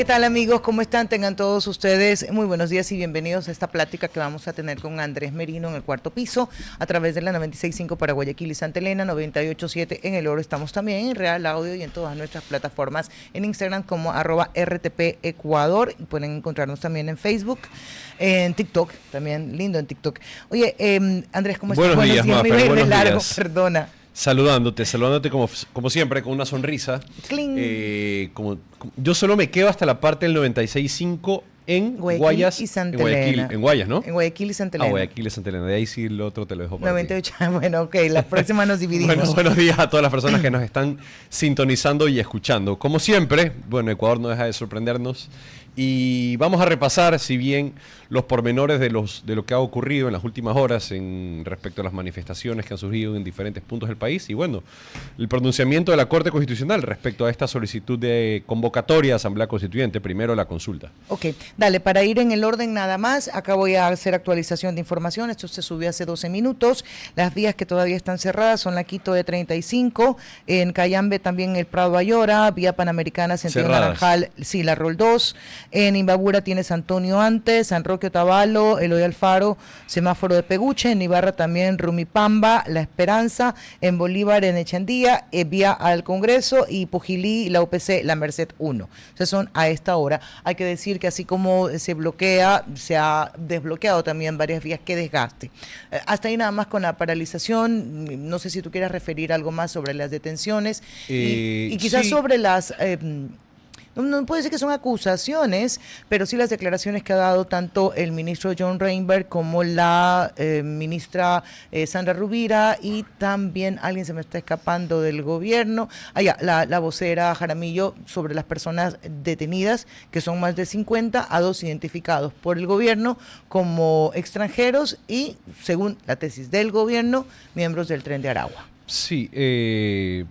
¿Qué tal, amigos? ¿Cómo están? Tengan todos ustedes muy buenos días y bienvenidos a esta plática que vamos a tener con Andrés Merino en el cuarto piso a través de la 96.5 para Guayaquil y Santa Elena, 98.7 en El Oro. Estamos también en Real Audio y en todas nuestras plataformas en Instagram como @RTP Ecuador, y pueden encontrarnos también en Facebook, en TikTok, también lindo en TikTok. Oye, Andrés, ¿cómo estás? Buenos días, me iba Mafer, a ir de buenos largo, días. perdona. Saludándote como siempre, con una sonrisa. Yo solo me quedo hasta la parte del 96.5 en Guayas, y Santa en Guayaquil, Elena. en Guayas, ¿no? En Guayaquil y Santa Elena. Guayaquil y Santa Elena. De ahí sí lo otro te lo dejo para 98, bueno, ok, la próxima nos dividimos. Bueno, buenos días a todas las personas que nos están sintonizando y escuchando. Como siempre, bueno, Ecuador no deja de sorprendernos y vamos a repasar, si bien los pormenores de lo que ha ocurrido en las últimas horas respecto a las manifestaciones que han surgido en diferentes puntos del país y bueno, el pronunciamiento de la Corte Constitucional respecto a esta solicitud de convocatoria a Asamblea Constituyente, primero la consulta. Ok, dale, para ir en el orden nada más, acá voy a hacer actualización de información, esto se subió hace 12 minutos, las vías que todavía están cerradas son la Quito de 35, en Cayambe también el Prado Ayora, vía Panamericana, sentido Cerradas. Naranjal, sí, la Rol 2, en Imbabura tienes Antonio Antes, San Roque Otavalo, Eloy Alfaro, semáforo de Peguche, en Ibarra también Rumipamba, La Esperanza, en Bolívar, en Echandía, vía al Congreso y Pujilí, la UPC, la Merced 1. O sea, son a esta hora. Hay que decir que así como se bloquea, se ha desbloqueado también varias vías. Que desgaste. Hasta ahí nada más con la paralización. No sé si tú quieras referir algo más sobre las detenciones y quizás sí. sobre las... no puede ser que son acusaciones, pero sí las declaraciones que ha dado tanto el ministro John Reinberg como la ministra Sandra Rubira, y también alguien se me está escapando del gobierno, la vocera Jaramillo, sobre las personas detenidas, que son más de 50, a 2 identificados por el gobierno como extranjeros y, según la tesis del gobierno, miembros del Tren de Aragua. Sí,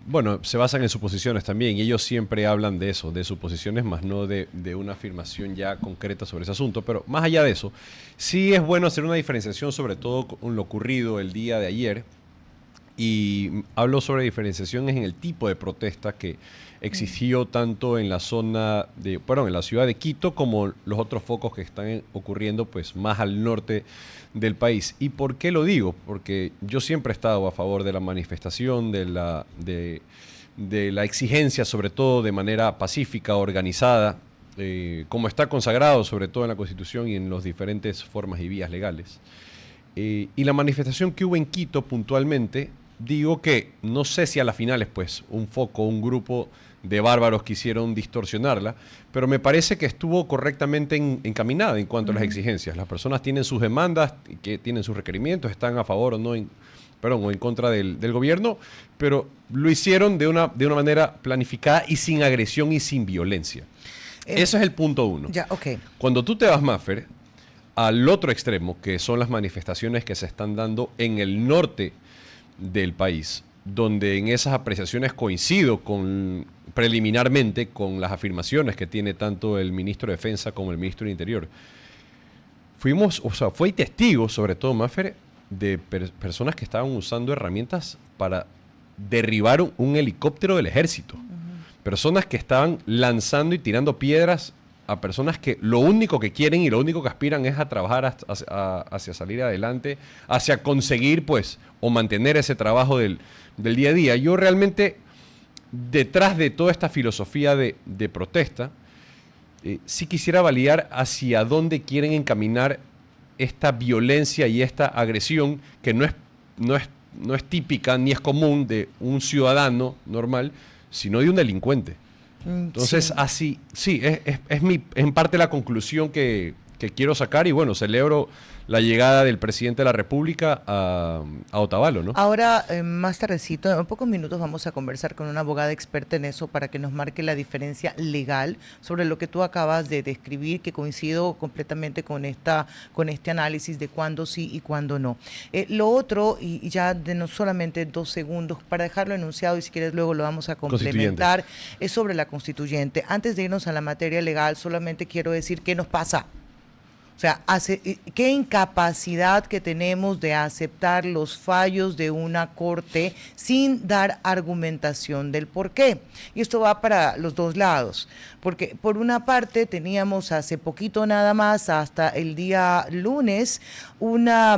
bueno, se basan en suposiciones también y ellos siempre hablan de eso, de suposiciones, más no de una afirmación ya concreta sobre ese asunto, pero más allá de eso, sí es bueno hacer una diferenciación sobre todo con lo ocurrido el día de ayer y hablo sobre diferenciaciones en el tipo de protesta que existió tanto en la zona en la ciudad de Quito como los otros focos que están ocurriendo pues más al norte del país. ¿Y por qué lo digo? Porque yo siempre he estado a favor de la manifestación, de la exigencia, sobre todo de manera pacífica, organizada, como está consagrado sobre todo en la Constitución y en las diferentes formas y vías legales. Y la manifestación que hubo en Quito puntualmente, digo que no sé si a las finales pues un foco, un grupo de bárbaros quisieron distorsionarla, pero me parece que estuvo correctamente encaminada en cuanto a las exigencias. Las personas tienen sus demandas, que tienen sus requerimientos, están a favor o no, o en contra del gobierno, pero lo hicieron de una manera planificada y sin agresión y sin violencia. Ese es el punto uno. Ya, okay. Cuando tú te vas, Mafer, al otro extremo, que son las manifestaciones que se están dando en el norte del país, donde en esas apreciaciones coincido preliminarmente con las afirmaciones que tiene tanto el ministro de Defensa como el ministro del Interior. Fue testigo, sobre todo, Mafer, de personas que estaban usando herramientas para derribar un helicóptero del ejército. Personas que estaban lanzando y tirando piedras a personas que lo único que quieren y lo único que aspiran es a trabajar hacia salir adelante, hacia conseguir pues o mantener ese trabajo del día a día. Yo realmente, detrás de toda esta filosofía de protesta, sí quisiera validar hacia dónde quieren encaminar esta violencia y esta agresión que no es típica ni es común de un ciudadano normal, sino de un delincuente. Entonces, Sí. así, sí, es en parte la conclusión que quiero sacar y bueno, celebro la llegada del presidente de la República a Otavalo, ¿no? Ahora, más tardecito, en pocos minutos vamos a conversar con una abogada experta en eso para que nos marque la diferencia legal sobre lo que tú acabas de describir, que coincido completamente con este análisis de cuándo sí y cuándo no. Lo otro, y ya de no solamente 2 segundos, para dejarlo enunciado y si quieres luego lo vamos a complementar, es sobre la constituyente. Antes de irnos a la materia legal, solamente quiero decir qué nos pasa. O sea, qué incapacidad que tenemos de aceptar los fallos de una corte sin dar argumentación del por qué. Y esto va para los dos lados, porque por una parte teníamos hace poquito nada más, hasta el día lunes, una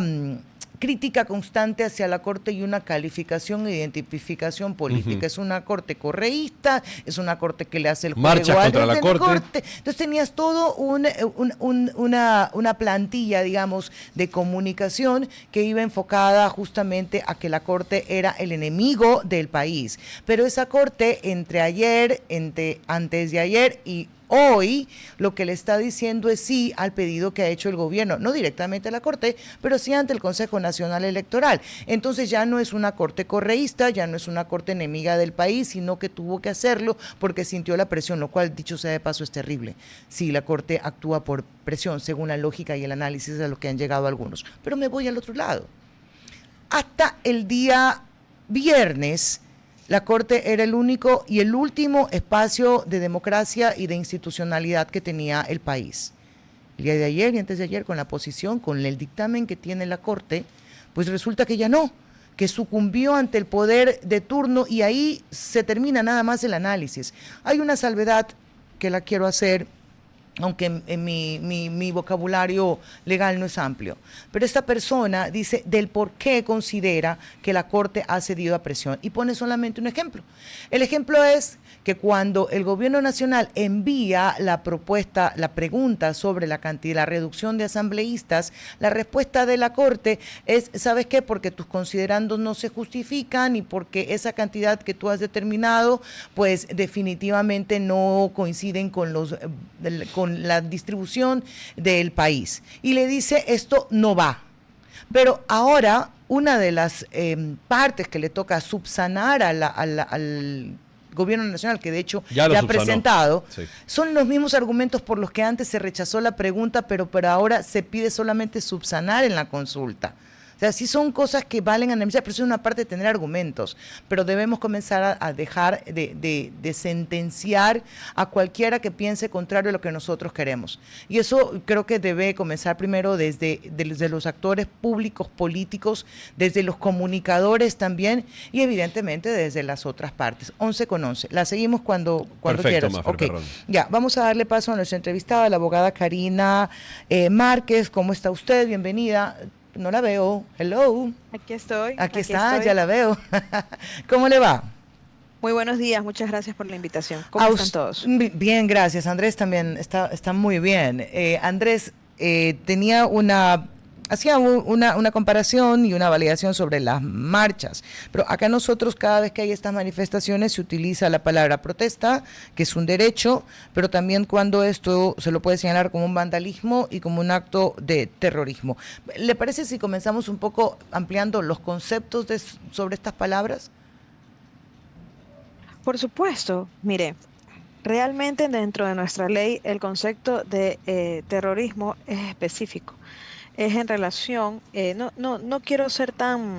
crítica constante hacia la Corte y una calificación e identificación política. Es una Corte correísta, es una Corte que le hace el juego marchas contra la corte. Entonces tenías todo una plantilla, digamos, de comunicación que iba enfocada justamente a que la Corte era el enemigo del país. Pero esa Corte antes de ayer y hoy lo que le está diciendo es sí al pedido que ha hecho el gobierno, no directamente a la Corte, pero sí ante el Consejo Nacional Electoral. Entonces ya no es una Corte correísta, ya no es una Corte enemiga del país, sino que tuvo que hacerlo porque sintió la presión, lo cual, dicho sea de paso, es terrible. Si la Corte actúa por presión, según la lógica y el análisis a lo que han llegado algunos. Pero me voy al otro lado. Hasta el día viernes, la Corte era el único y el último espacio de democracia y de institucionalidad que tenía el país. El día de ayer y antes de ayer, con la posición, con el dictamen que tiene la Corte, pues resulta que ya no, que sucumbió ante el poder de turno y ahí se termina nada más el análisis. Hay una salvedad que la quiero hacer, aunque en mi vocabulario legal no es amplio. Pero esta persona dice del por qué considera que la Corte ha cedido a presión y pone solamente un ejemplo. El ejemplo es que cuando el gobierno nacional envía la pregunta sobre la reducción de asambleístas, la respuesta de la Corte es, ¿sabes qué? Porque tus considerandos no se justifican y porque esa cantidad que tú has determinado, pues definitivamente no coinciden con la distribución del país. Y le dice, esto no va. Pero ahora, una de las partes que le toca subsanar al Gobierno Nacional, que de hecho ya ha presentado, sí, son los mismos argumentos por los que antes se rechazó la pregunta, pero ahora se pide solamente subsanar en la consulta. O sea, sí son cosas que valen analizar, pero eso es una parte de tener argumentos. Pero debemos comenzar a dejar de sentenciar a cualquiera que piense contrario a lo que nosotros queremos. Y eso creo que debe comenzar primero desde los actores públicos, políticos, desde los comunicadores también y evidentemente desde las otras partes. 11:11. La seguimos cuando quieras. Okay. Ya, vamos a darle paso a nuestra entrevistada, la abogada Karina Márquez. ¿Cómo está usted? Bienvenida. No la veo. Hello. Aquí estoy. Aquí está, ya la veo. ¿Cómo le va? Muy buenos días, muchas gracias por la invitación. ¿Cómo están todos? Bien, gracias. Andrés también está muy bien. Andrés hacía una comparación y una validación sobre las marchas, pero acá nosotros cada vez que hay estas manifestaciones se utiliza la palabra protesta, que es un derecho, pero también cuando esto se lo puede señalar como un vandalismo y como un acto de terrorismo. ¿Le parece si comenzamos un poco ampliando los conceptos sobre estas palabras? Por supuesto, mire, realmente dentro de nuestra ley el concepto de terrorismo es específico. Es en relación, no quiero ser tan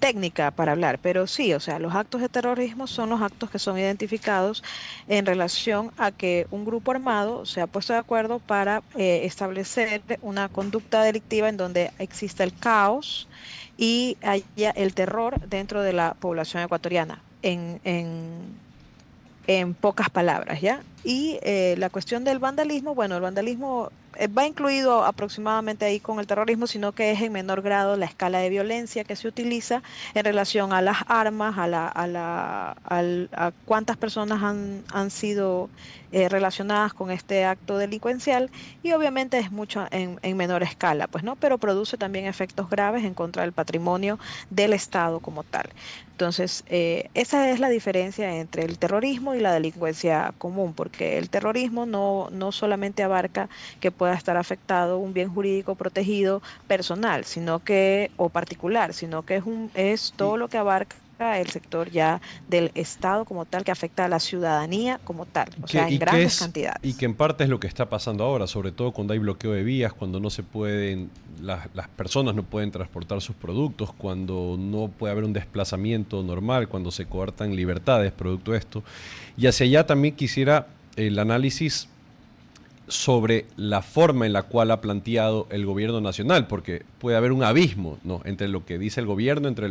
técnica para hablar, pero sí, o sea, los actos de terrorismo son los actos que son identificados en relación a que un grupo armado se ha puesto de acuerdo para establecer una conducta delictiva en donde exista el caos y haya el terror dentro de la población ecuatoriana, en pocas palabras, ¿ya? Y la cuestión del vandalismo, bueno, el vandalismo va incluido aproximadamente ahí con el terrorismo, sino que es en menor grado la escala de violencia que se utiliza en relación a las armas, a cuántas personas han sido relacionadas con este acto delincuencial, y obviamente es mucho en menor escala, pues, ¿no? Pero produce también efectos graves en contra del patrimonio del Estado como tal. Entonces, esa es la diferencia entre el terrorismo y la delincuencia común, porque el terrorismo no solamente abarca que pueda estar afectado un bien jurídico protegido personal, o particular, sino que es todo lo que abarca el sector ya del Estado como tal, que afecta a la ciudadanía como tal, o sea, en grandes cantidades. Y que en parte es lo que está pasando ahora, sobre todo cuando hay bloqueo de vías, cuando no se pueden, las personas no pueden transportar sus productos, cuando no puede haber un desplazamiento normal, cuando se coartan libertades producto de esto. Y hacia allá también quisiera el análisis sobre la forma en la cual ha planteado el gobierno nacional, porque puede haber un abismo, ¿no?, entre lo que dice el gobierno, entre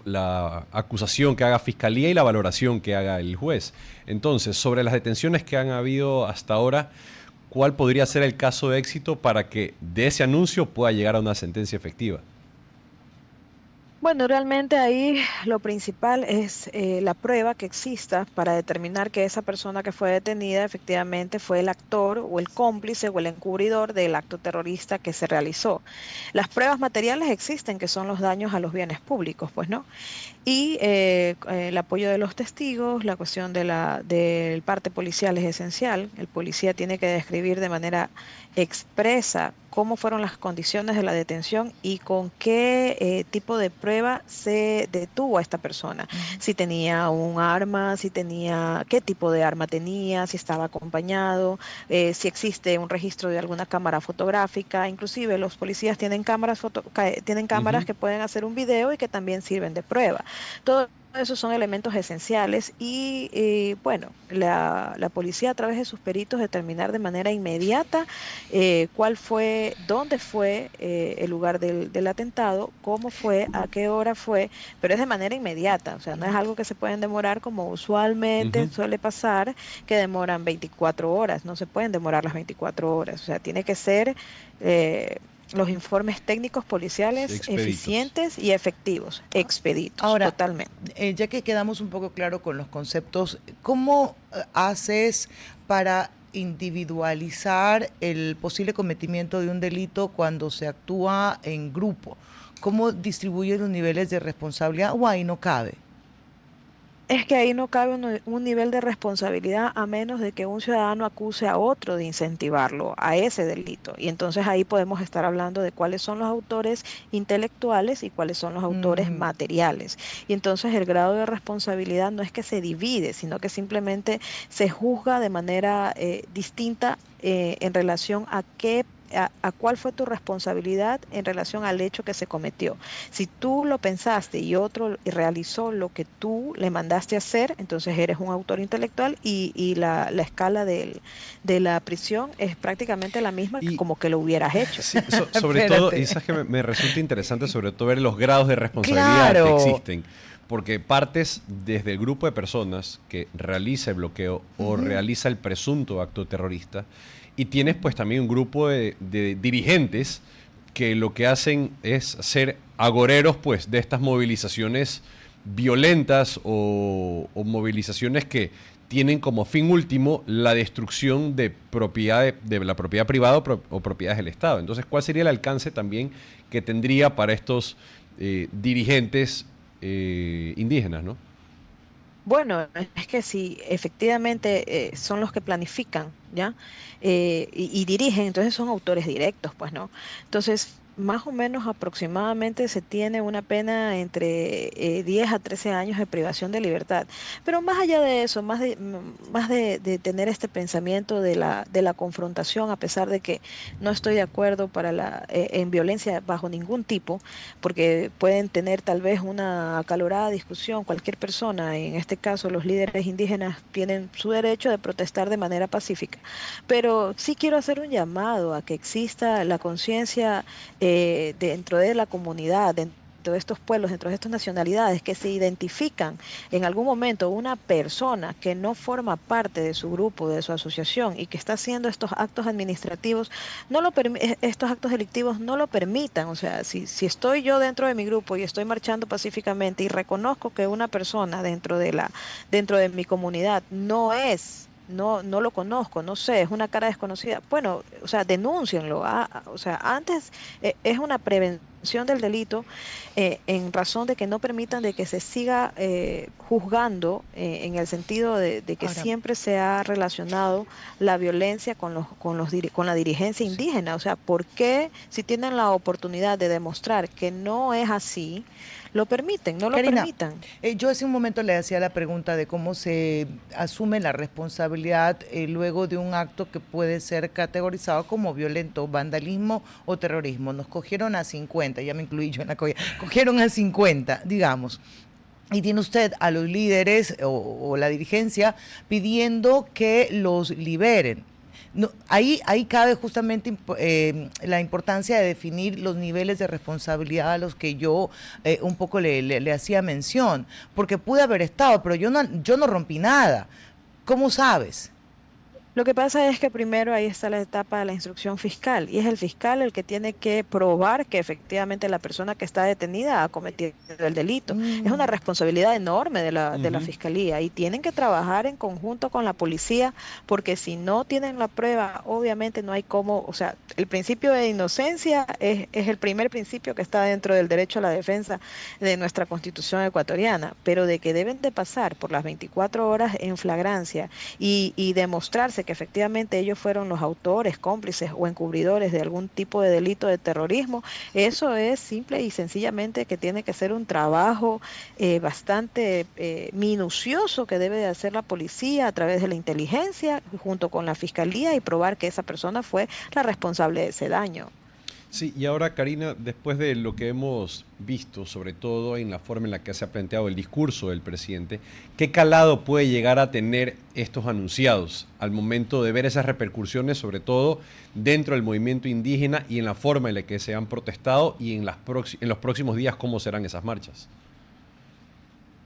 la acusación que haga Fiscalía y la valoración que haga el juez. Entonces, sobre las detenciones que han habido hasta ahora, ¿cuál podría ser el caso de éxito para que de ese anuncio pueda llegar a una sentencia efectiva? Bueno, realmente ahí lo principal es la prueba que exista para determinar que esa persona que fue detenida efectivamente fue el actor o el cómplice o el encubridor del acto terrorista que se realizó. Las pruebas materiales existen, que son los daños a los bienes públicos, pues, ¿no? Y el apoyo de los testigos, la cuestión del parte policial es esencial. El policía tiene que describir de manera expresa cómo fueron las condiciones de la detención y con qué tipo de prueba se detuvo a esta persona. Ujú. Si tenía un arma, si tenía, qué tipo de arma tenía, si estaba acompañado, si existe un registro de alguna cámara fotográfica. Inclusive los policías tienen tienen cámaras Ujú. que pueden hacer un video y que también sirven de prueba. Todo esos son elementos esenciales y bueno, la policía a través de sus peritos determinar de manera inmediata cuál fue, dónde fue el lugar del atentado, cómo fue, a qué hora fue, pero es de manera inmediata, o sea, no es algo que se pueden demorar como usualmente Ujú. suele pasar, que demoran 24 horas, no se pueden demorar las 24 horas, o sea, tiene que ser... eh, los informes técnicos Sí, policiales expeditos. eficientes y efectivos, expeditos, Ahora, totalmente. ya que quedamos un poco claro con los conceptos, ¿cómo haces para individualizar el posible cometimiento de un delito cuando se actúa en grupo? ¿Cómo distribuyes los niveles de responsabilidad? O ahí no cabe. Es que ahí no cabe un nivel de responsabilidad a menos de que un ciudadano acuse a otro de incentivarlo a ese delito. Y entonces ahí podemos estar hablando de cuáles son los autores intelectuales y cuáles son los autores Ujú. materiales. Y entonces el grado de responsabilidad no es que se divide, sino que simplemente se juzga de manera distinta en relación a qué a cuál fue tu responsabilidad en relación al hecho que se cometió. Si tú lo pensaste y otro realizó lo que tú le mandaste a hacer, entonces eres un autor intelectual y la escala de la prisión es prácticamente la misma que Y como que lo hubieras hecho. sí, sobre todo, y Espérate. sabes que me resulta interesante sobre todo ver los grados de responsabilidad que Claro. existen, porque partes desde el grupo de personas que realiza el bloqueo o Ujú. realiza el presunto acto terrorista, y tienes pues también un grupo de dirigentes que lo que hacen es ser agoreros pues de estas movilizaciones violentas o movilizaciones que tienen como fin último la destrucción de propiedad de la propiedad privada o propiedades del Estado. Entonces, ¿cuál sería el alcance también que tendría para estos dirigentes indígenas, ¿no? Bueno, es que si efectivamente son los que planifican, ¿ya? Y dirigen, entonces son autores directos, pues, ¿no? Entonces, más o menos aproximadamente se tiene una pena entre 10 a 13 años de privación de libertad. Pero más allá de eso, más de tener este pensamiento de la confrontación, a pesar de que no estoy de acuerdo en violencia bajo ningún tipo, porque pueden tener tal vez una acalorada discusión, cualquier persona, en este caso los líderes indígenas tienen su derecho de protestar de manera pacífica, pero sí quiero hacer un llamado a que exista la conciencia dentro de la comunidad, dentro de estos pueblos, dentro de estas nacionalidades que se identifican en algún momento una persona que no forma parte de su grupo, de su asociación y que está haciendo estos actos administrativos, estos actos delictivos no lo permitan. O sea, si estoy yo dentro de mi grupo y estoy marchando pacíficamente y reconozco que una persona dentro de mi comunidad no lo conozco, no sé, es una cara desconocida. Bueno, o sea, denúncienlo. O sea, antes es una prevención del delito en razón de que no permitan de que se siga juzgando en el sentido de que Ahora, siempre se ha relacionado la violencia con la dirigencia sí. indígena. O sea, ¿por qué si tienen la oportunidad de demostrar que no es así, lo permiten, no lo Karina, permitan? yo hace un momento le hacía la pregunta de cómo se asume la responsabilidad luego de un acto que puede ser categorizado como violento, vandalismo o terrorismo. Nos cogieron a 50, ya me incluí yo en la cogida, cogieron a 50, digamos. Y tiene usted a los líderes o la dirigencia pidiendo que los liberen. No, ahí cabe justamente la importancia de definir los niveles de responsabilidad a los que yo un poco le hacía mención, porque pude haber estado, pero yo no rompí nada. ¿Cómo sabes? Lo que pasa es que primero ahí está la etapa de la instrucción fiscal y es el fiscal el que tiene que probar que efectivamente la persona que está detenida ha cometido el delito. Es una Mm, responsabilidad enorme de la Ujú. fiscalía y tienen que trabajar en conjunto con la policía porque si no tienen la prueba, obviamente no hay cómo, o sea, el principio de inocencia es el primer principio que está dentro del derecho a la defensa de nuestra Constitución ecuatoriana, pero de que deben de pasar por las 24 horas en flagrancia y demostrarse que efectivamente ellos fueron los autores, cómplices o encubridores de algún tipo de delito de terrorismo, eso es simple y sencillamente que tiene que ser un trabajo bastante minucioso que debe de hacer la policía a través de la inteligencia junto con la fiscalía y probar que esa persona fue la responsable de ese daño. Sí, y ahora Karina, después de lo que hemos visto, sobre todo en la forma en la que se ha planteado el discurso del presidente, ¿qué calado puede llegar a tener estos anunciados al momento de ver esas repercusiones, sobre todo dentro del movimiento indígena y en la forma en la que se han protestado y en, en los próximos días cómo serán esas marchas?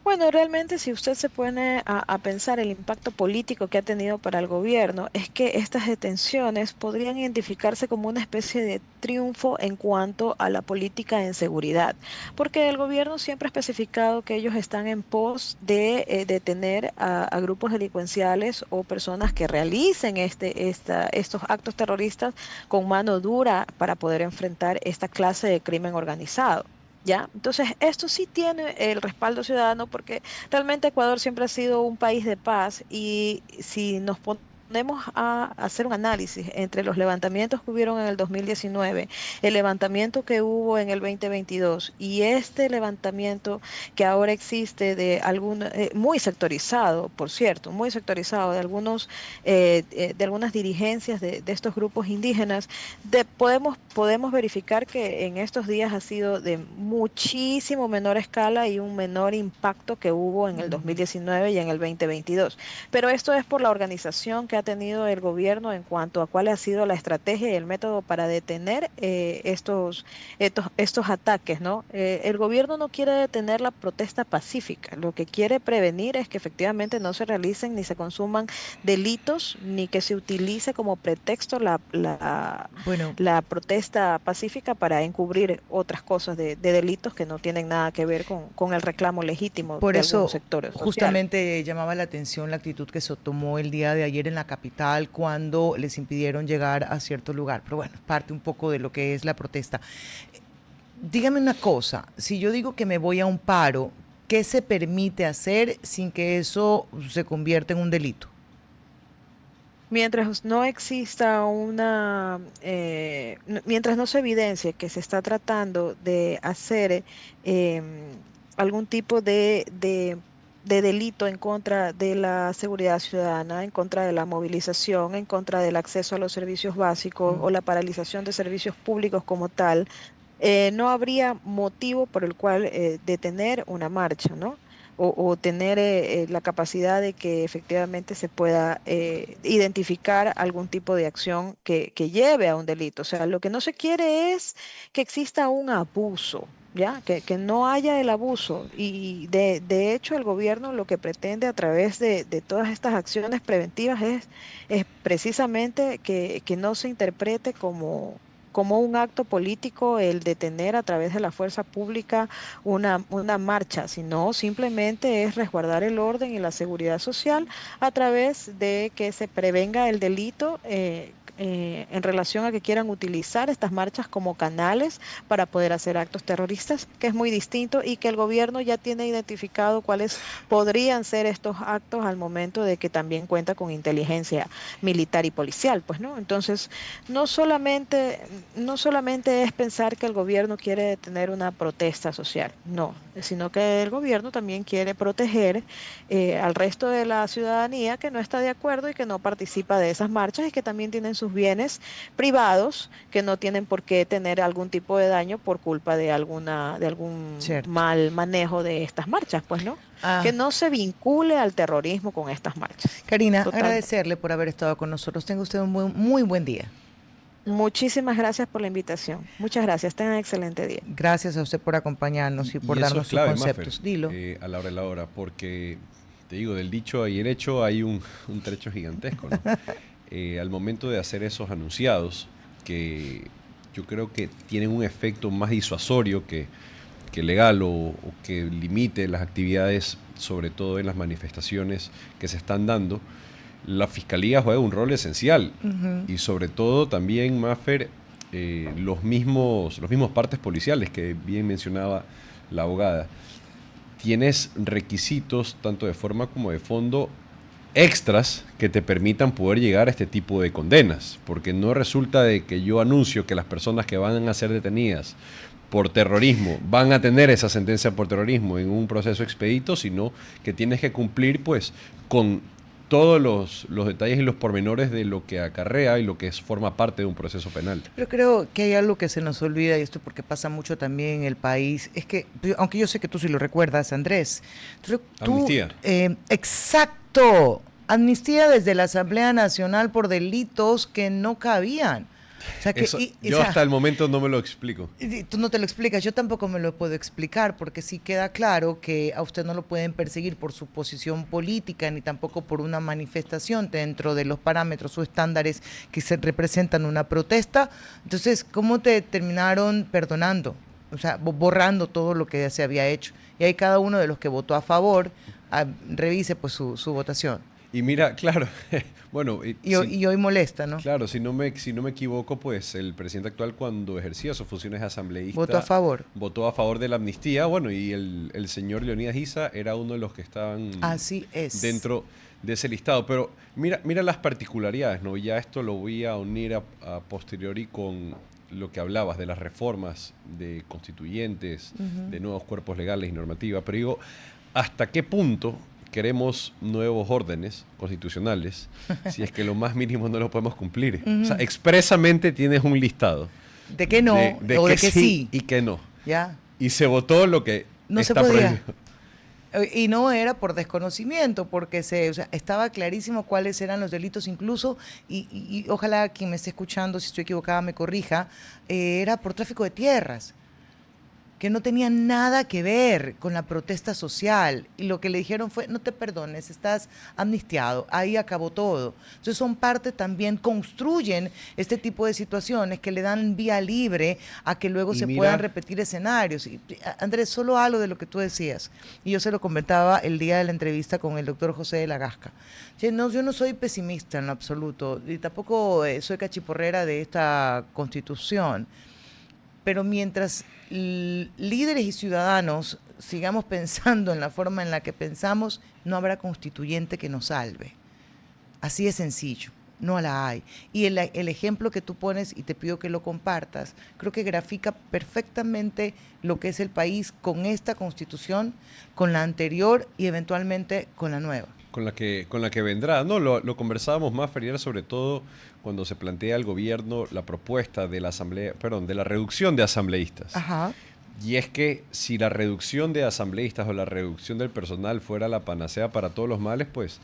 Bueno, realmente si usted se pone a pensar el impacto político que ha tenido para el gobierno, es que estas detenciones podrían identificarse como una especie de triunfo en cuanto a la política en seguridad, porque el gobierno siempre ha especificado que ellos están en pos de detener a grupos delincuenciales o personas que realicen estos actos terroristas con mano dura para poder enfrentar esta clase de crimen organizado. ¿Ya? Entonces, esto sí tiene el respaldo ciudadano porque realmente Ecuador siempre ha sido un país de paz y si nos ponemos a hacer un análisis entre los levantamientos que hubieron en el 2019, el levantamiento que hubo en el 2022 y este levantamiento que ahora existe de muy sectorizado, por cierto, muy sectorizado de algunas dirigencias de estos grupos indígenas, podemos verificar que en estos días ha sido de muchísimo menor escala y un menor impacto que hubo en el mm. 2019 y en el 2022. Pero esto es por la organización que ha tenido el gobierno en cuanto a cuál ha sido la estrategia y el método para detener estos ataques, ¿no? El gobierno no quiere detener la protesta pacífica, lo que quiere prevenir es que efectivamente no se realicen ni se consuman delitos ni que se utilice como pretexto Bueno, la protesta pacífica para encubrir otras cosas de delitos que no tienen nada que ver con el reclamo legítimo por de algunos eso sectores sociales. justamente llamaba la atención la actitud que se tomó el día de ayer en la capital cuando les impidieron llegar a cierto lugar. Pero bueno, parte un poco de lo que es la protesta. Dígame una cosa, si yo digo que me voy a un paro, ¿qué se permite hacer sin que eso se convierta en un delito? Mientras no exista mientras no se evidencie que se está tratando de hacer algún tipo de delito en contra de la seguridad ciudadana, en contra de la movilización, en contra del acceso a los servicios básicos o la paralización de servicios públicos como tal, no habría motivo por el cual detener una marcha, ¿no? O tener la capacidad de que efectivamente se pueda identificar algún tipo de acción que lleve a un delito. O sea, lo que no se quiere es que exista un abuso. ¿Ya? Que no haya el abuso. Y de hecho el gobierno lo que pretende a través de todas estas acciones preventivas es precisamente que no se interprete como un acto político el detener a través de la fuerza pública una marcha, sino simplemente es resguardar el orden y la seguridad social a través de que se prevenga el delito. En relación a que quieran utilizar estas marchas como canales para poder hacer actos terroristas, que es muy distinto y que el gobierno ya tiene identificado cuáles podrían ser estos actos al momento de que también cuenta con inteligencia militar y policial, pues, ¿no? Entonces, no solamente no solamente es pensar que el gobierno quiere detener una protesta social, no, sino que el gobierno también quiere proteger al resto de la ciudadanía que no está de acuerdo y que no participa de esas marchas y que también tienen sus bienes privados que no tienen por qué tener algún tipo de daño por culpa de algún Cierto. mal manejo de estas marchas, pues, ¿no? Que Ah, no se vincule al terrorismo con estas marchas. Karina, Totalmente. agradecerle por haber estado con nosotros. Tenga usted un muy buen día. Muchísimas gracias por la invitación. Muchas gracias. Tengan un excelente día. Gracias a usted por acompañarnos y Y por eso es darnos sus clave, Maffer, conceptos. Dilo. a la hora de la hora, porque te digo, del dicho y el hecho hay un trecho gigantesco, ¿no? Al momento de hacer esos anunciados, que yo creo que tienen un efecto más disuasorio que legal o que limite las actividades, sobre todo en las manifestaciones que se están dando, la fiscalía juega un rol esencial Ujú. y sobre todo también, Maffer, los mismos partes policiales que bien mencionaba la abogada. Tienes requisitos, tanto de forma como de fondo, extras que te permitan poder llegar a este tipo de condenas, porque no resulta de que yo anuncio que las personas que van a ser detenidas por terrorismo van a tener esa sentencia por terrorismo en un proceso expedito, sino que tienes que cumplir pues con todos los detalles y los pormenores de lo que acarrea y lo que forma parte de un proceso penal. Pero creo que hay algo que se nos olvida, y esto porque pasa mucho también en el país, es que, aunque yo sé que tú sí lo recuerdas, Andrés, Amnistía. exacto, amnistía desde la Asamblea Nacional por delitos que no cabían. O sea, Eso, yo hasta el momento no me lo explico. tú no te lo explicas, yo tampoco me lo puedo explicar, porque sí queda claro que a usted no lo pueden perseguir por su posición política, ni tampoco por una manifestación dentro de los parámetros o estándares que se representan una protesta. Entonces, ¿cómo te terminaron perdonando? O sea, borrando todo lo que ya se había hecho. Y ahí cada uno de los que votó a favor, revise pues su votación. Y mira, claro, bueno, Y hoy molesta, ¿no? claro, si no me equivoco, pues el presidente actual cuando ejercía sus funciones de asambleísta Votó a favor. votó a favor de la amnistía, bueno, y el señor Leonidas Issa era uno de los que estaban Así es. dentro de ese listado. Pero mira las particularidades, ¿no? Ya esto lo voy a unir a posteriori con lo que hablabas de las reformas de constituyentes, de nuevos cuerpos legales y normativa. Pero digo, ¿hasta qué punto queremos nuevos órdenes constitucionales si es que lo más mínimo no lo podemos cumplir? O sea, expresamente tienes un listado De que no, o de que sí. y que no. Ya. Y se votó lo que No se está podía. prohibido. Y no era por desconocimiento, porque o sea, estaba clarísimo cuáles eran los delitos, incluso, y ojalá quien me esté escuchando, si estoy equivocada, me corrija, era por tráfico de tierras, que no tenía nada que ver con la protesta social. Y lo que le dijeron fue, no te perdones, estás amnistiado, ahí acabó todo. Entonces son parte también, construyen este tipo de situaciones que le dan vía libre a que luego Y se mira, puedan repetir escenarios. Y, Andrés, solo algo de lo que tú decías, y yo se lo comentaba el día de la entrevista con el doctor José de la Gasca. No, yo no soy pesimista en lo absoluto, y tampoco soy cachiporrera de esta constitución, pero mientras líderes y ciudadanos sigamos pensando en la forma en la que pensamos, no habrá constituyente que nos salve. Así de sencillo, no la hay. Y el ejemplo que tú pones, y te pido que lo compartas, creo que grafica perfectamente lo que es el país con esta constitución, con la anterior y eventualmente con la nueva. con la que vendrá. No, lo conversábamos más, Ferreira, sobre todo cuando se plantea al gobierno la propuesta de la asamblea, perdón, de la reducción de asambleístas. Ajá. Y es que si la reducción de asambleístas o la reducción del personal fuera la panacea para todos los males, pues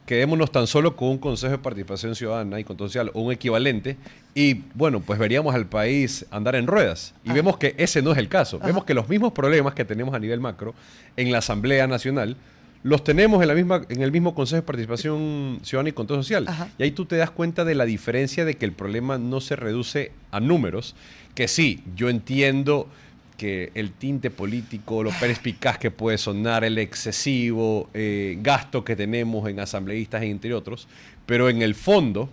quedémonos tan solo con un Consejo de Participación Ciudadana y Control Social o un equivalente y bueno, pues veríamos al país andar en ruedas. Y vemos que ese no es el caso. Vemos que los mismos problemas que tenemos a nivel macro en la Asamblea Nacional los tenemos en el mismo Consejo de Participación Ciudadana y Control Social. Ajá. Y ahí tú te das cuenta de la diferencia de que el problema no se reduce a números, que sí, yo entiendo que el tinte político, lo perspicaz que puede sonar, el excesivo gasto que tenemos en asambleístas, entre otros, pero en el fondo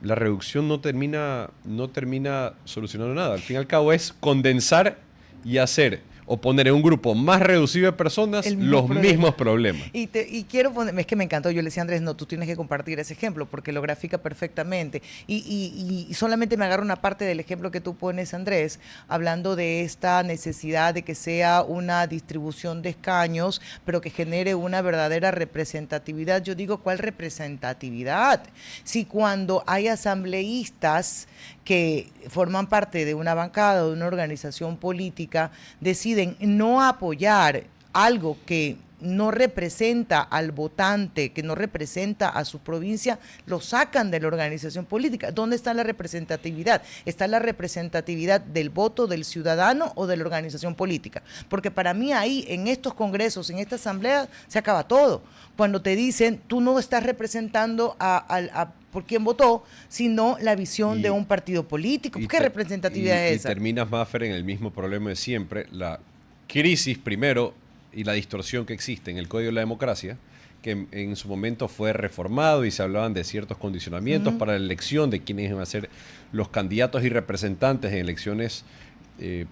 la reducción no termina solucionando nada. Al fin y al cabo es condensar y hacer o poner en un grupo más reducido de personas los mismos problemas. Y quiero poner, es que me encantó, yo le decía a Andrés, no, tú tienes que compartir ese ejemplo porque lo grafica perfectamente. Y solamente me agarro una parte del ejemplo que tú pones, Andrés, hablando de esta necesidad de que sea una distribución de escaños, pero que genere una verdadera representatividad. Yo digo, ¿cuál representatividad? Si cuando hay asambleístas que forman parte de una bancada o de una organización política, deciden no apoyar algo que no representa al votante, que no representa a su provincia, lo sacan de la organización política. ¿Dónde está la representatividad? ¿Está la representatividad del voto del ciudadano o de la organización política? Porque para mí ahí, en estos congresos, en esta asamblea, se acaba todo. Cuando te dicen, tú no estás representando a por quién votó, sino la visión de un partido político. ¿Qué representatividad es esa? Y terminas, Maffer, en el mismo problema de siempre, la crisis primero y la distorsión que existe en el Código de la Democracia, que en su momento fue reformado y se hablaban de ciertos condicionamientos para la elección de quiénes iban a ser los candidatos y representantes en elecciones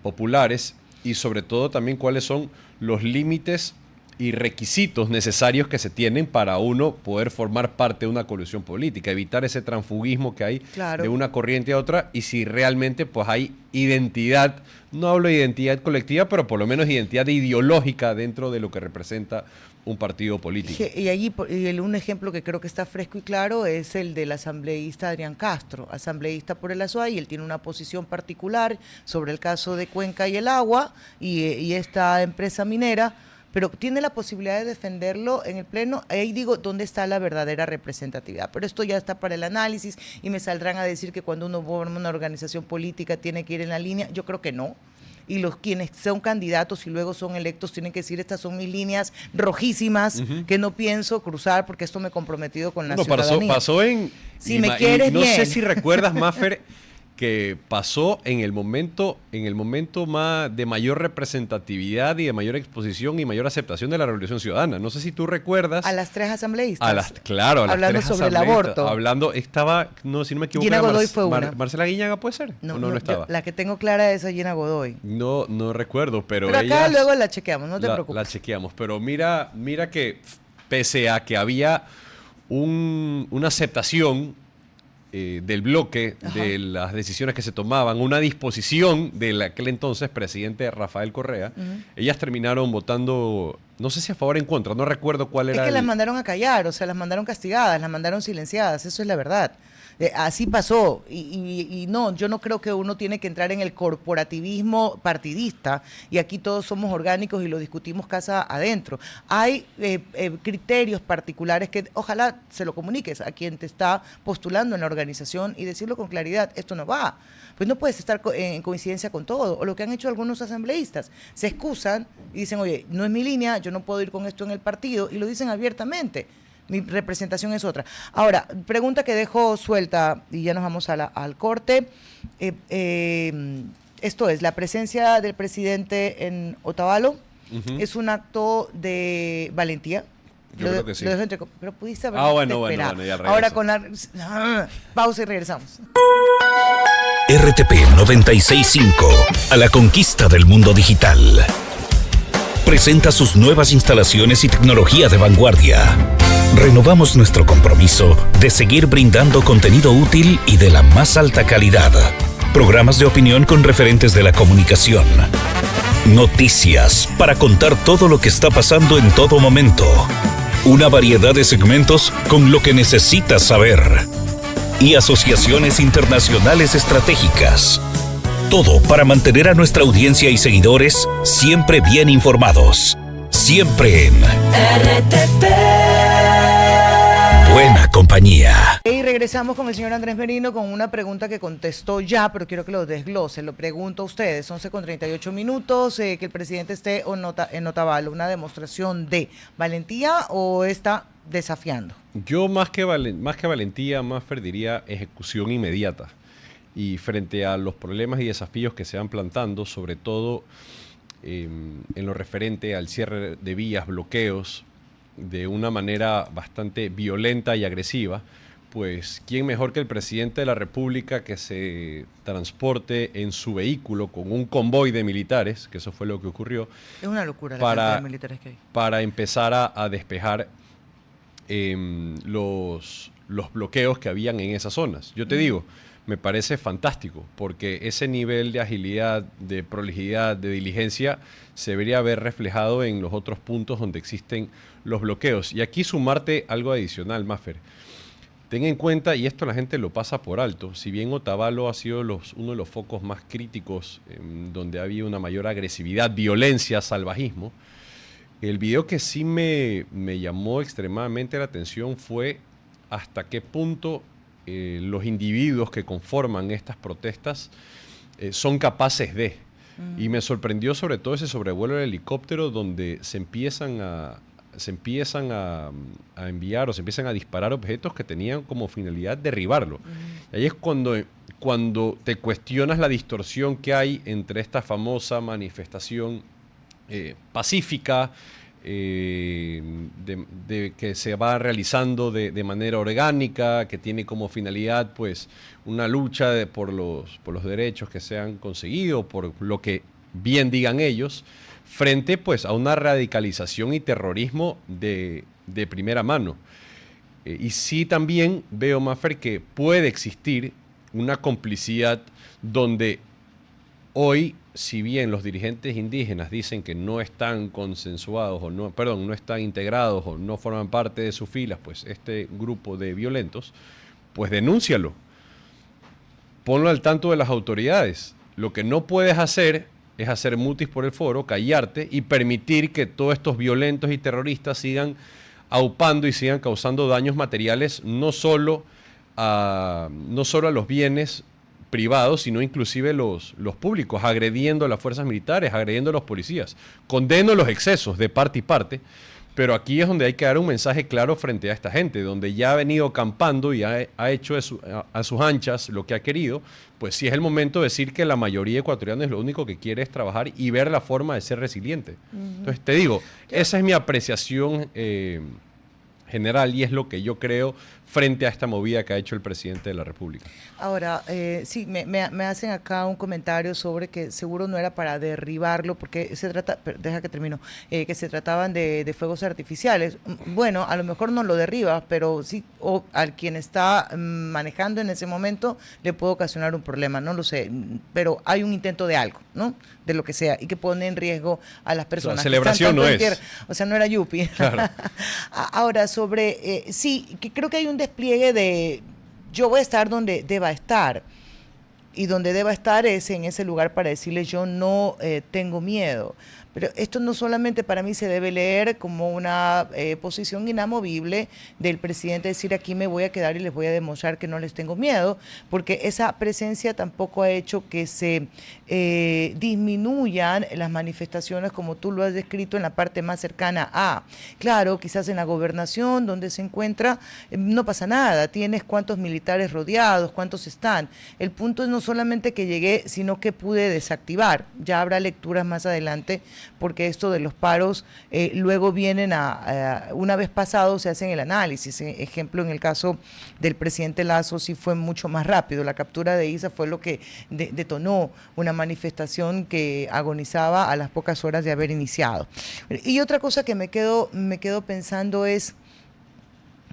populares, y sobre todo también cuáles son los límites y requisitos necesarios que se tienen para uno poder formar parte de una coalición política, evitar ese transfugismo que hay de una corriente a otra, y si realmente pues hay identidad, no hablo de identidad colectiva, pero por lo menos identidad ideológica dentro de lo que representa un partido político. Y allí un ejemplo que creo que está fresco y claro es el del asambleísta Adrián Castro, asambleísta por el Azuay. Él tiene una posición particular sobre el caso de Cuenca y el agua y esta empresa minera, pero tiene la posibilidad de defenderlo en el Pleno. Ahí digo, ¿dónde está la verdadera representatividad? Pero esto ya está para el análisis y me saldrán a decir que cuando uno forma una organización política tiene que ir en la línea. Yo creo que no. Y los quienes son candidatos y luego son electos tienen que decir, estas son mis líneas rojísimas que no pienso cruzar porque esto me he comprometido con la ciudadanía. Pasó en... Si me quieres no bien. sé si recuerdas, Maffer, que pasó en el momento más de mayor representatividad y de mayor exposición y mayor aceptación de la Revolución Ciudadana. No sé si tú recuerdas. A las 3 asambleístas. Claro, a las hablando 3 sobre el asambleístas. aborto. Estaba, no, si no me equivoco, Gina Godoy fue una. Marcela Guiñaga, ¿puede ser? No estaba. La que tengo clara es a Gina Godoy. No recuerdo, pero acá ellas, luego la chequeamos, no te preocupes. La chequeamos, pero mira que pese a que había una aceptación del bloque, de las decisiones que se tomaban, una disposición del aquel entonces presidente Rafael Correa, ellas terminaron votando, no sé si a favor o en contra, no recuerdo cuál era. Es que las mandaron a callar, o sea, las mandaron castigadas, las mandaron silenciadas, eso es la verdad. Así pasó y no, yo no creo que uno tiene que entrar en el corporativismo partidista y aquí todos somos orgánicos y lo discutimos casa adentro. Hay criterios particulares que ojalá se lo comuniques a quien te está postulando en la organización y decirlo con claridad, esto no va. Pues no puedes estar en coincidencia con todo, o lo que han hecho algunos asambleístas, se excusan y dicen, oye, no es mi línea, yo no puedo ir con esto en el partido, y lo dicen abiertamente. Mi representación es otra. Ahora, pregunta que dejo suelta y ya nos vamos al corte. Esto es, la presencia del presidente en Otavalo es un acto de valentía. Yo creo que sí. Pero pudiste haber bueno, ya regreso. Ahora con la... pausa y regresamos. RTP 96.5, a la conquista del mundo digital. Presenta sus nuevas instalaciones y tecnología de vanguardia. Renovamos nuestro compromiso de seguir brindando contenido útil y de la más alta calidad. Programas de opinión con referentes de la comunicación. Noticias para contar todo lo que está pasando en todo momento. Una variedad de segmentos con lo que necesitas saber. Y asociaciones internacionales estratégicas. Todo para mantener a nuestra audiencia y seguidores siempre bien informados. Siempre en RTP. Buena compañía. Y regresamos con el señor Andrés Merino con una pregunta que contestó ya, pero quiero que lo desglose. Lo pregunto a ustedes, 11:38, que el presidente esté en Otavalo, ¿una demostración de valentía o está desafiando? Yo más que valentía, más diría ejecución inmediata. Y frente a los problemas y desafíos que se van plantando, sobre todo en lo referente al cierre de vías, bloqueos, de una manera bastante violenta y agresiva, pues quién mejor que el presidente de la República que se transporte en su vehículo con un convoy de militares, que eso fue lo que ocurrió. Es una locura la cantidad de militares que hay. Para empezar a despejar los bloqueos que habían en esas zonas. Yo te digo, me parece fantástico, porque ese nivel de agilidad, de prolijidad, de diligencia, se debería haber reflejado en los otros puntos donde existen los bloqueos. Y aquí sumarte algo adicional, Maffer. Ten en cuenta, y esto la gente lo pasa por alto, si bien Otavalo ha sido uno de los focos más críticos, donde ha habido una mayor agresividad, violencia, salvajismo, el video que sí me llamó extremadamente la atención fue hasta qué punto los individuos que conforman estas protestas son capaces de. Y me sorprendió sobre todo ese sobrevuelo del helicóptero donde se empiezan a enviar o se empiezan a disparar objetos que tenían como finalidad derribarlo. Y ahí es cuando te cuestionas la distorsión que hay entre esta famosa manifestación pacífica, que se va realizando de manera orgánica, que tiene como finalidad pues una lucha por los derechos que se han conseguido, por lo que bien digan ellos, frente pues a una radicalización y terrorismo de primera mano. Y sí también veo, Maffer, que puede existir una complicidad donde hoy, si bien los dirigentes indígenas dicen que no están consensuados o no están integrados o no forman parte de sus filas, pues este grupo de violentos, pues denúncialo. Ponlo al tanto de las autoridades. Lo que no puedes hacer es hacer mutis por el foro, callarte y permitir que todos estos violentos y terroristas sigan aupando y sigan causando daños materiales no solo a los bienes privados, sino inclusive los públicos, agrediendo a las fuerzas militares, agrediendo a los policías. Condeno los excesos de parte y parte, pero aquí es donde hay que dar un mensaje claro frente a esta gente, donde ya ha venido campando y ha hecho a sus anchas lo que ha querido, pues sí es el momento de decir que la mayoría de ecuatorianos lo único que quiere es trabajar y ver la forma de ser resiliente. Entonces te digo, esa es mi apreciación general y es lo que yo creo frente a esta movida que ha hecho el presidente de la República. Ahora, sí, me hacen acá un comentario sobre que seguro no era para derribarlo, porque se trata, deja que termino, que se trataban de fuegos artificiales. Bueno, a lo mejor no lo derribas, pero sí, o al quien está manejando en ese momento le puede ocasionar un problema, no lo sé, pero hay un intento de algo, ¿no? De lo que sea, y que pone en riesgo a las personas. La celebración no es. O sea, no era yupi. Claro. Ahora, sobre, sí, que creo que hay un despliegue de yo voy a estar donde deba estar, y donde deba estar es en ese lugar para decirle yo no tengo miedo. Pero esto no solamente para mí se debe leer como una posición inamovible del presidente, decir aquí me voy a quedar y les voy a demostrar que no les tengo miedo, porque esa presencia tampoco ha hecho que se disminuyan las manifestaciones como tú lo has descrito en la parte más cercana a. Claro, quizás en la gobernación donde se encuentra no pasa nada, tienes cuántos militares rodeados, cuántos están. El punto es no solamente que llegué, sino que pude desactivar. Ya habrá lecturas más adelante, porque esto de los paros luego vienen una vez pasado se hacen el análisis. Ejemplo, en el caso del presidente Lasso sí fue mucho más rápido. La captura de Isa fue lo que detonó una manifestación que agonizaba a las pocas horas de haber iniciado. Y otra cosa que me quedo pensando es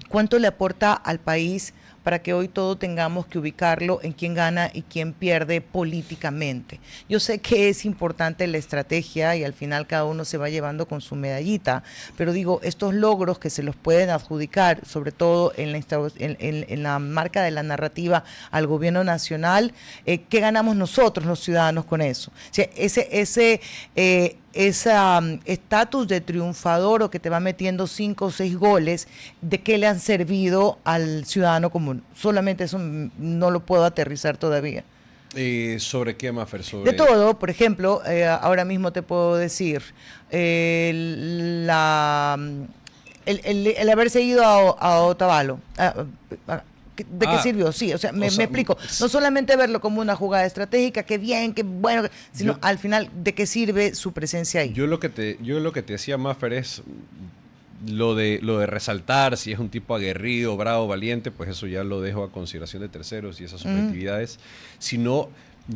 cuánto le aporta al país para que hoy todo tengamos que ubicarlo en quién gana y quién pierde políticamente. Yo sé que es importante la estrategia y al final cada uno se va llevando con su medallita, pero digo, estos logros que se los pueden adjudicar, sobre todo en la marca de la narrativa al gobierno nacional, ¿qué ganamos nosotros los ciudadanos con eso? O sea, ese estatus de triunfador o que te va metiendo 5 o 6 goles, ¿de qué le han servido al ciudadano común? Solamente eso no lo puedo aterrizar todavía. ¿Sobre qué, Maffer? De todo, por ejemplo, ahora mismo te puedo decir, el haberse ido a Otavalo, ¿de qué sirvió? Sí, o sea, me explico. No solamente verlo como una jugada estratégica, qué bien, qué bueno, sino al final, ¿de qué sirve su presencia ahí? Yo lo que te decía, Maffer, es lo de resaltar si es un tipo aguerrido, bravo, valiente, pues eso ya lo dejo a consideración de terceros y esas subjetividades, sino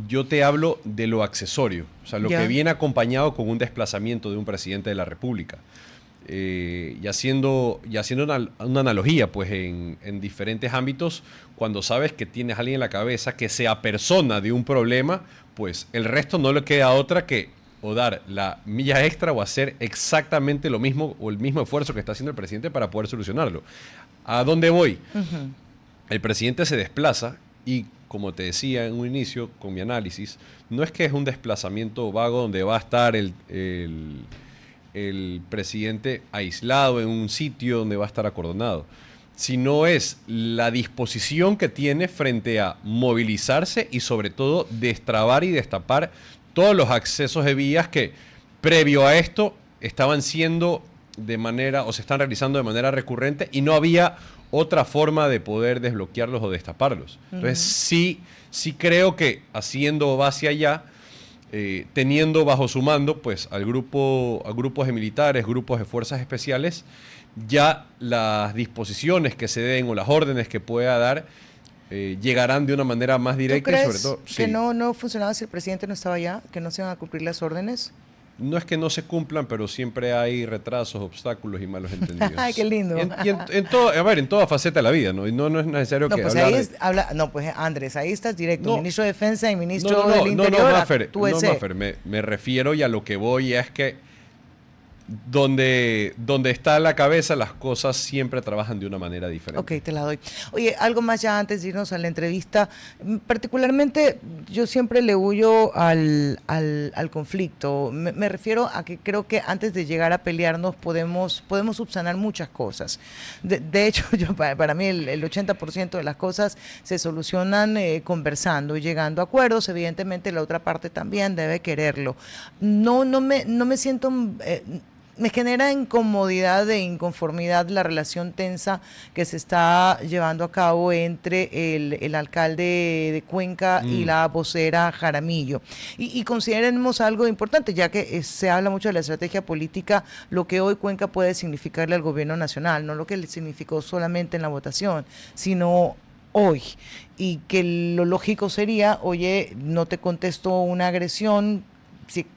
yo te hablo de lo accesorio, o sea, lo que viene acompañado con un desplazamiento de un presidente de la República. Y haciendo una analogía, pues en diferentes ámbitos, cuando sabes que tienes a alguien en la cabeza que se apersona de un problema, pues el resto no le queda otra que o dar la milla extra o hacer exactamente lo mismo o el mismo esfuerzo que está haciendo el presidente para poder solucionarlo. ¿A dónde voy? El presidente se desplaza y, como te decía en un inicio con mi análisis, no es que es un desplazamiento vago donde va a estar el presidente aislado en un sitio donde va a estar acordonado, sino es la disposición que tiene frente a movilizarse y sobre todo destrabar y destapar todos los accesos de vías que previo a esto estaban siendo de manera o se están realizando de manera recurrente y no había otra forma de poder desbloquearlos o destaparlos. Entonces sí creo que haciendo va hacia allá, teniendo bajo su mando pues a grupos de militares, grupos de fuerzas especiales, ya las disposiciones que se den o las órdenes que pueda dar llegarán de una manera más directa. ¿Tú crees y sobre todo que no funcionaba si el presidente no estaba allá, que no se iban a cumplir las órdenes? No es que no se cumplan, pero siempre hay retrasos, obstáculos y malos entendidos. Ay, qué lindo. En toda faceta de la vida, ¿no? Y no es necesario que pues hablar no, pues Andrés, ahí estás directo, No. ministro de Defensa y ministro del Interior. Mafer, me refiero y a lo que voy es que donde está la cabeza, las cosas siempre trabajan de una manera diferente. Ok, te la doy. Oye, algo más ya antes de irnos a la entrevista. Particularmente, yo siempre le huyo al conflicto. Me refiero a que creo que antes de llegar a pelearnos podemos subsanar muchas cosas. De hecho, para mí el 80% de las cosas se solucionan conversando y llegando a acuerdos. Evidentemente, la otra parte también debe quererlo. No me siento... me genera incomodidad e inconformidad la relación tensa que se está llevando a cabo entre el alcalde de Cuenca y la vocera Jaramillo. Y consideremos algo importante, ya que se habla mucho de la estrategia política, lo que hoy Cuenca puede significarle al gobierno nacional, no lo que le significó solamente en la votación, sino hoy. Y que lo lógico sería, oye, no te contesto una agresión,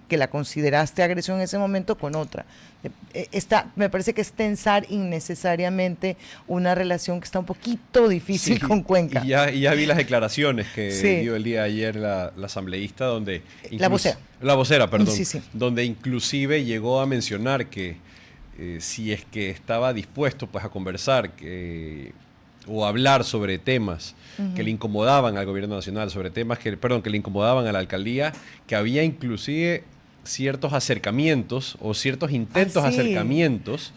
que la consideraste agresión en ese momento, con otra. Me parece que es tensar innecesariamente una relación que está un poquito difícil con Cuenca. Y ya vi las declaraciones que dio el día de ayer la asambleísta, donde... La vocera. La vocera, perdón. Sí. Donde inclusive llegó a mencionar que si es que estaba dispuesto pues a conversar o hablar sobre temas que le incomodaban al gobierno nacional, sobre temas que le incomodaban a la alcaldía, que había inclusive ciertos acercamientos o ciertos intentos de acercamientos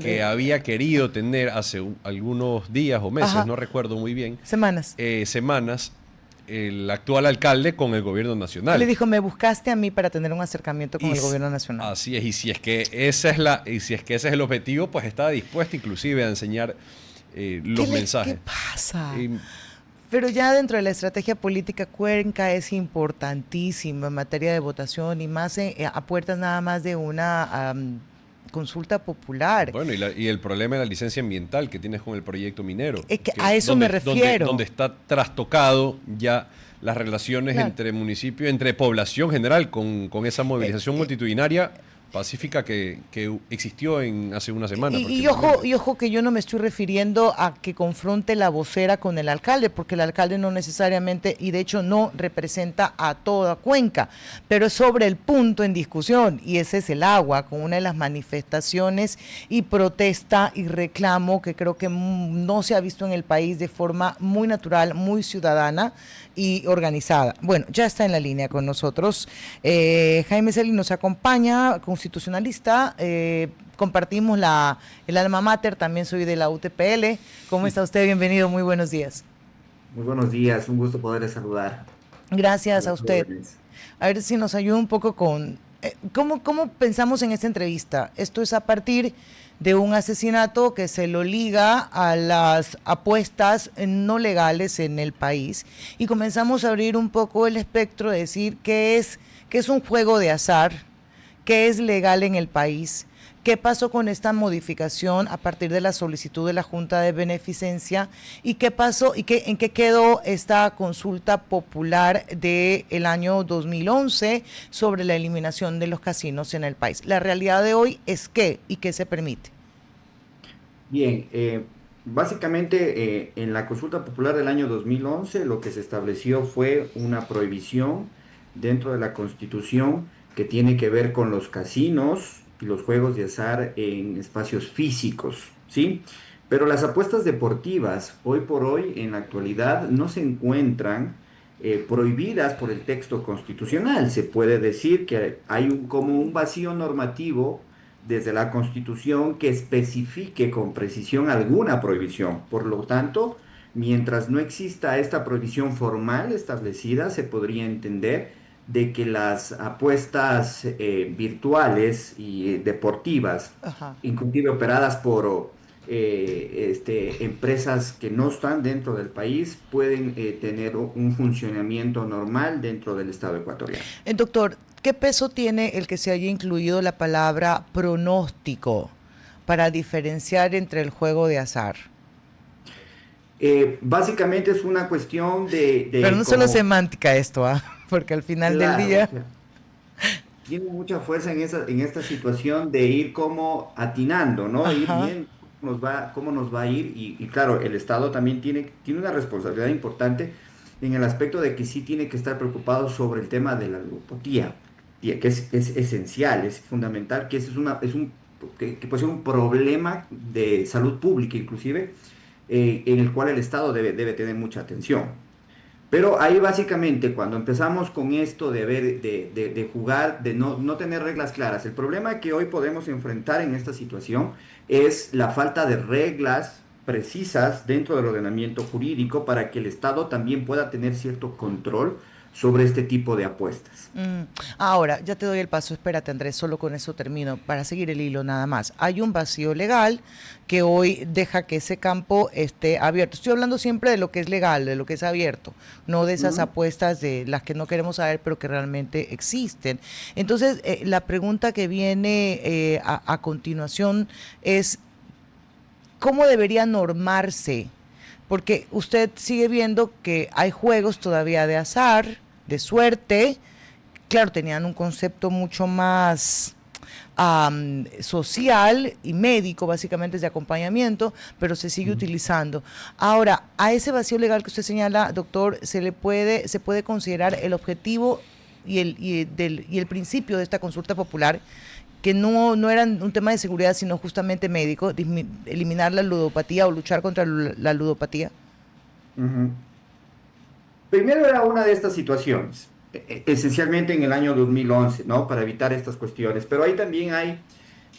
que había querido tener hace algunos días o meses, no recuerdo muy bien. Semanas, el actual alcalde con el gobierno nacional. Le dijo, me buscaste a mí para tener un acercamiento con el gobierno nacional. Así es, y si es que ese es el objetivo, pues estaba dispuesto inclusive a enseñar los mensajes. ¿Qué pasa? Pero ya dentro de la estrategia política, Cuenca es importantísimo en materia de votación y más a puertas nada más de una consulta popular. Bueno, y el problema de la licencia ambiental que tienes con el proyecto minero. Es que a eso me refiero. Donde está trastocado ya las relaciones entre municipio, entre población general, con esa movilización multitudinaria pacífica que existió hace una semana. Y ojo que yo no me estoy refiriendo a que confronte la vocera con el alcalde, porque el alcalde no necesariamente, y de hecho no representa a toda Cuenca, pero es sobre el punto en discusión, y ese es el agua, con una de las manifestaciones y protesta y reclamo que creo que no se ha visto en el país de forma muy natural, muy ciudadana y organizada. Bueno, ya está en la línea con nosotros. Jaime Celi nos acompaña, constitucionalista, compartimos el alma mater, también soy de la UTPL. ¿Cómo está usted? Bienvenido, muy buenos días. Muy buenos días, un gusto poderles saludar. Gracias a usted. A ver si nos ayuda un poco con... ¿Cómo pensamos en esta entrevista? Esto es a partir de un asesinato que se lo liga a las apuestas no legales en el país, y comenzamos a abrir un poco el espectro de decir qué es un juego de azar, qué es legal en el país, ¿Qué pasó con esta modificación a partir de la solicitud de la Junta de Beneficencia? ¿Y qué pasó y en qué quedó esta consulta popular del año 2011 sobre la eliminación de los casinos en el país? La realidad de hoy es qué y qué se permite. Bien, básicamente en la consulta popular del año 2011 lo que se estableció fue una prohibición dentro de la Constitución que tiene que ver con los casinos y los juegos de azar en espacios físicos, ¿sí? Pero las apuestas deportivas, hoy por hoy, en la actualidad, no se encuentran prohibidas por el texto constitucional. Se puede decir que hay como un vacío normativo desde la Constitución que especifique con precisión alguna prohibición. Por lo tanto, mientras no exista esta prohibición formal establecida, se podría entender de que las apuestas virtuales y deportivas, Ajá. inclusive operadas por empresas que no están dentro del país, pueden tener un funcionamiento normal dentro del Estado ecuatoriano. Doctor, ¿qué peso tiene el que se haya incluido la palabra pronóstico para diferenciar entre el juego de azar? Básicamente es una cuestión Pero no solo como, semántica esto, porque al final del claro, o día... sea, tiene mucha fuerza en esta situación de ir como atinando, ¿no? Ir Ajá. viendo cómo nos va a ir y claro, el Estado también tiene una responsabilidad importante en el aspecto de que sí tiene que estar preocupado sobre el tema de la ludopatía, que es esencial, es fundamental, que ese que puede ser un problema de salud pública inclusive, en el cual el Estado debe tener mucha atención. Pero ahí básicamente cuando empezamos con esto de jugar, de no tener reglas claras, el problema que hoy podemos enfrentar en esta situación es la falta de reglas precisas dentro del ordenamiento jurídico para que el Estado también pueda tener cierto control sobre este tipo de apuestas. Ahora, ya te doy el paso, espérate Andrés, solo con eso termino, para seguir el hilo nada más. Hay un vacío legal que hoy deja que ese campo esté abierto. Estoy hablando siempre de lo que es legal, de lo que es abierto, no de esas Ujú. apuestas de las que no queremos saber, pero que realmente existen. Entonces, la pregunta que viene a continuación es, ¿cómo debería normarse? Porque usted sigue viendo que hay juegos todavía de azar, de suerte. Claro, tenían un concepto mucho más social y médico, básicamente, de acompañamiento, pero se sigue utilizando. Ahora, a ese vacío legal que usted señala, doctor, se puede considerar el objetivo y el principio de esta consulta popular, que no eran un tema de seguridad, sino justamente médico, eliminar la ludopatía o luchar contra la ludopatía. Ujú. Primero era una de estas situaciones, esencialmente en el año 2011, ¿no? Para evitar estas cuestiones. Pero ahí también hay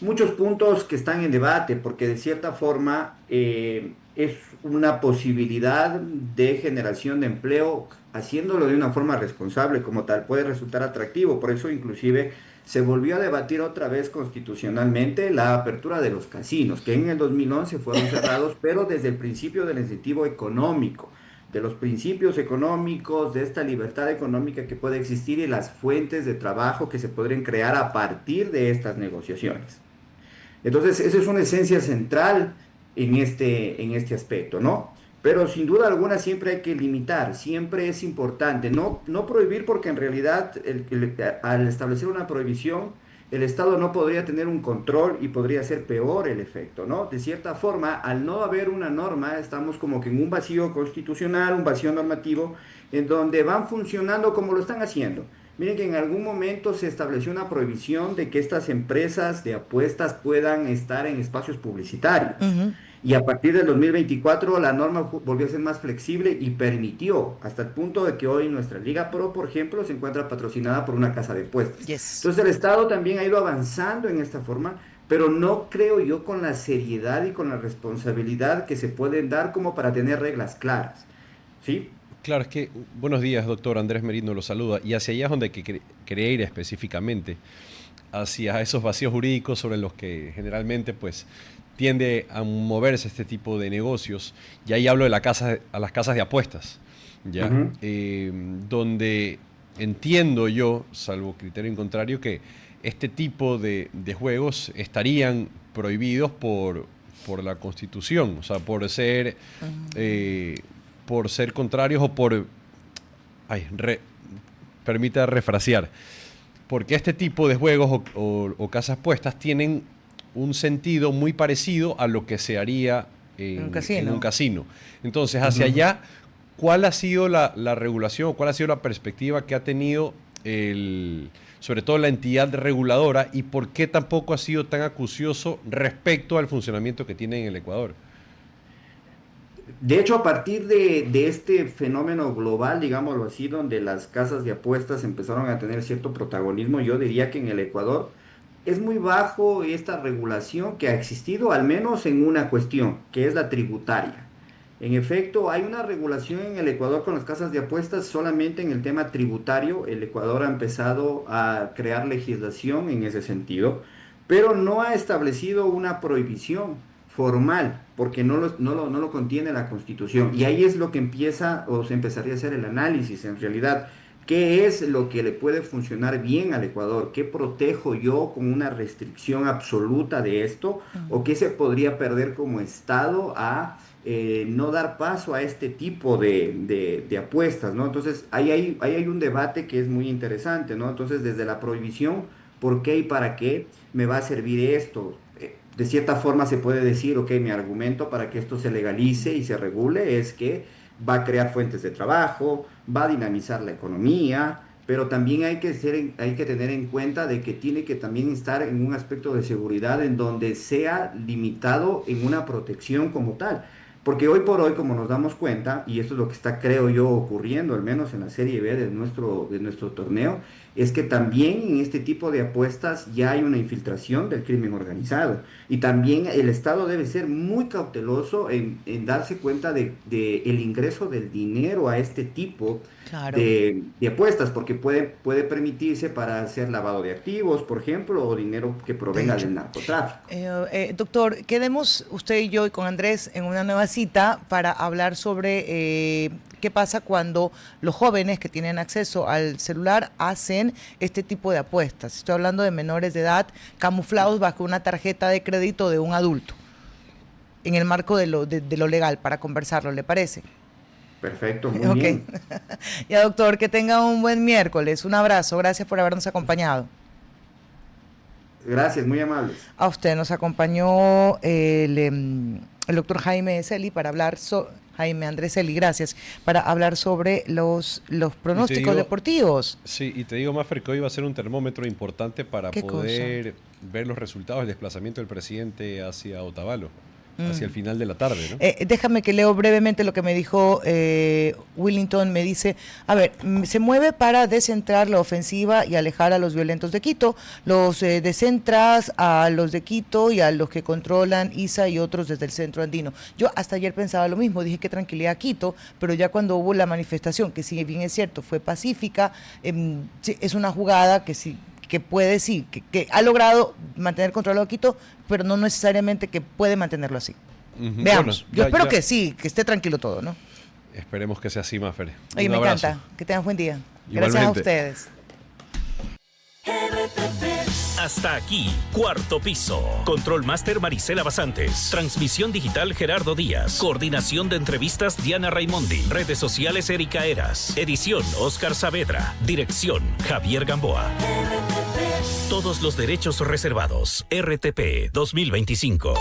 muchos puntos que están en debate, porque de cierta forma es una posibilidad de generación de empleo, haciéndolo de una forma responsable como tal, puede resultar atractivo. Por eso inclusive se volvió a debatir otra vez constitucionalmente la apertura de los casinos, que en el 2011 fueron cerrados, pero desde el principio del incentivo económico, de los principios económicos, de esta libertad económica que puede existir y las fuentes de trabajo que se podrían crear a partir de estas negociaciones. Entonces, esa es una esencia central en este aspecto, ¿no? Pero sin duda alguna siempre hay que limitar, siempre es importante, no prohibir porque en realidad al establecer una prohibición, el Estado no podría tener un control y podría ser peor el efecto, ¿no? De cierta forma, al no haber una norma, estamos como que en un vacío constitucional, un vacío normativo, en donde van funcionando como lo están haciendo. Miren que en algún momento se estableció una prohibición de que estas empresas de apuestas puedan estar en espacios publicitarios. Ujú. Y a partir del 2024 la norma volvió a ser más flexible y permitió, hasta el punto de que hoy nuestra Liga Pro, por ejemplo, se encuentra patrocinada por una casa de apuestas. Yes. Entonces el Estado también ha ido avanzando en esta forma, pero no creo yo con la seriedad y con la responsabilidad que se pueden dar como para tener reglas claras. ¿Sí? Claro, es que, buenos días, doctor Andrés Merino lo saluda, y hacia allá es donde quería ir específicamente, hacia esos vacíos jurídicos sobre los que generalmente pues tiende a moverse este tipo de negocios, y ahí hablo de a las casas de apuestas, ¿ya? Ujú. Donde entiendo yo, salvo criterio en contrario, que este tipo de juegos estarían prohibidos por la Constitución, o sea, por ser contrarios o por... permita refrasear. Porque este tipo de juegos o casas puestas tienen un sentido muy parecido a lo que se haría en un casino. Entonces, hacia allá, ¿cuál ha sido la regulación o cuál ha sido la perspectiva que ha tenido sobre todo la entidad reguladora, y por qué tampoco ha sido tan acucioso respecto al funcionamiento que tiene en el Ecuador? De hecho, a partir de este fenómeno global, digámoslo así, donde las casas de apuestas empezaron a tener cierto protagonismo, yo diría que en el Ecuador es muy bajo esta regulación que ha existido, al menos en una cuestión, que es la tributaria. En efecto, hay una regulación en el Ecuador con las casas de apuestas solamente en el tema tributario. El Ecuador ha empezado a crear legislación en ese sentido, pero no ha establecido una prohibición formal, porque no lo contiene la Constitución. Y ahí es lo que empieza, o se empezaría a hacer el análisis, en realidad, ¿qué es lo que le puede funcionar bien al Ecuador? ¿Qué protejo yo con una restricción absoluta de esto? ¿O qué se podría perder como Estado a no dar paso a este tipo de apuestas, ¿no? Entonces, ahí hay un debate que es muy interesante, ¿no? Entonces, desde la prohibición, ¿por qué y para qué me va a servir esto? De cierta forma se puede decir, ok, mi argumento para que esto se legalice y se regule es que va a crear fuentes de trabajo, va a dinamizar la economía, pero también hay que tener en cuenta de que tiene que también estar en un aspecto de seguridad en donde sea limitado en una protección como tal. Porque hoy por hoy, como nos damos cuenta, y esto es lo que está, creo yo, ocurriendo, al menos en la Serie B de nuestro torneo, es que también en este tipo de apuestas ya hay una infiltración del crimen organizado. Y también el Estado debe ser muy cauteloso en darse cuenta de el ingreso del dinero a este tipo de apuestas, porque puede permitirse para hacer lavado de activos, por ejemplo, o dinero que provenga del narcotráfico. Doctor, quedemos usted y yo y con Andrés en una nueva cita para hablar sobre qué pasa cuando los jóvenes que tienen acceso al celular hacen este tipo de apuestas. Estoy hablando de menores de edad camuflados bajo una tarjeta de crédito de un adulto, en el marco de lo legal, para conversarlo, ¿le parece? Perfecto, muy bien. Ya, doctor, que tenga un buen miércoles. Un abrazo, gracias por habernos acompañado. Gracias, muy amables. A usted nos acompañó el doctor Jaime Celi para hablar Jaime Andrés Celi, gracias, para hablar sobre los pronósticos deportivos. Sí, y te digo, Mafer, que hoy va a ser un termómetro importante para poder ver los resultados del desplazamiento del presidente hacia Otavalo, hacia el final de la tarde, ¿no? Déjame que leo brevemente lo que me dijo Willington. Me dice, a ver, se mueve para descentrar la ofensiva y alejar a los violentos de Quito. Los descentras a los de Quito y a los que controlan ISA y otros desde el centro andino. Yo hasta ayer pensaba lo mismo, dije que tranquilidad Quito, pero ya cuando hubo la manifestación, que si bien es cierto, fue pacífica, es una jugada que sí, que puede, sí, que ha logrado mantener controlado Quito, pero no necesariamente que puede mantenerlo así. Veamos. Bueno, yo espero que sí, que esté tranquilo todo, ¿no? Esperemos que sea así, Mafer. Oye, me encanta. Que tengan buen día. Gracias a ustedes. Hasta aquí, Cuarto Piso. Control Master Marisela Basantes. Transmisión digital Gerardo Díaz. Coordinación de entrevistas Diana Raimondi. Redes sociales Erika Eras. Edición Oscar Saavedra. Dirección Javier Gamboa. Todos los derechos reservados. RTP 2025.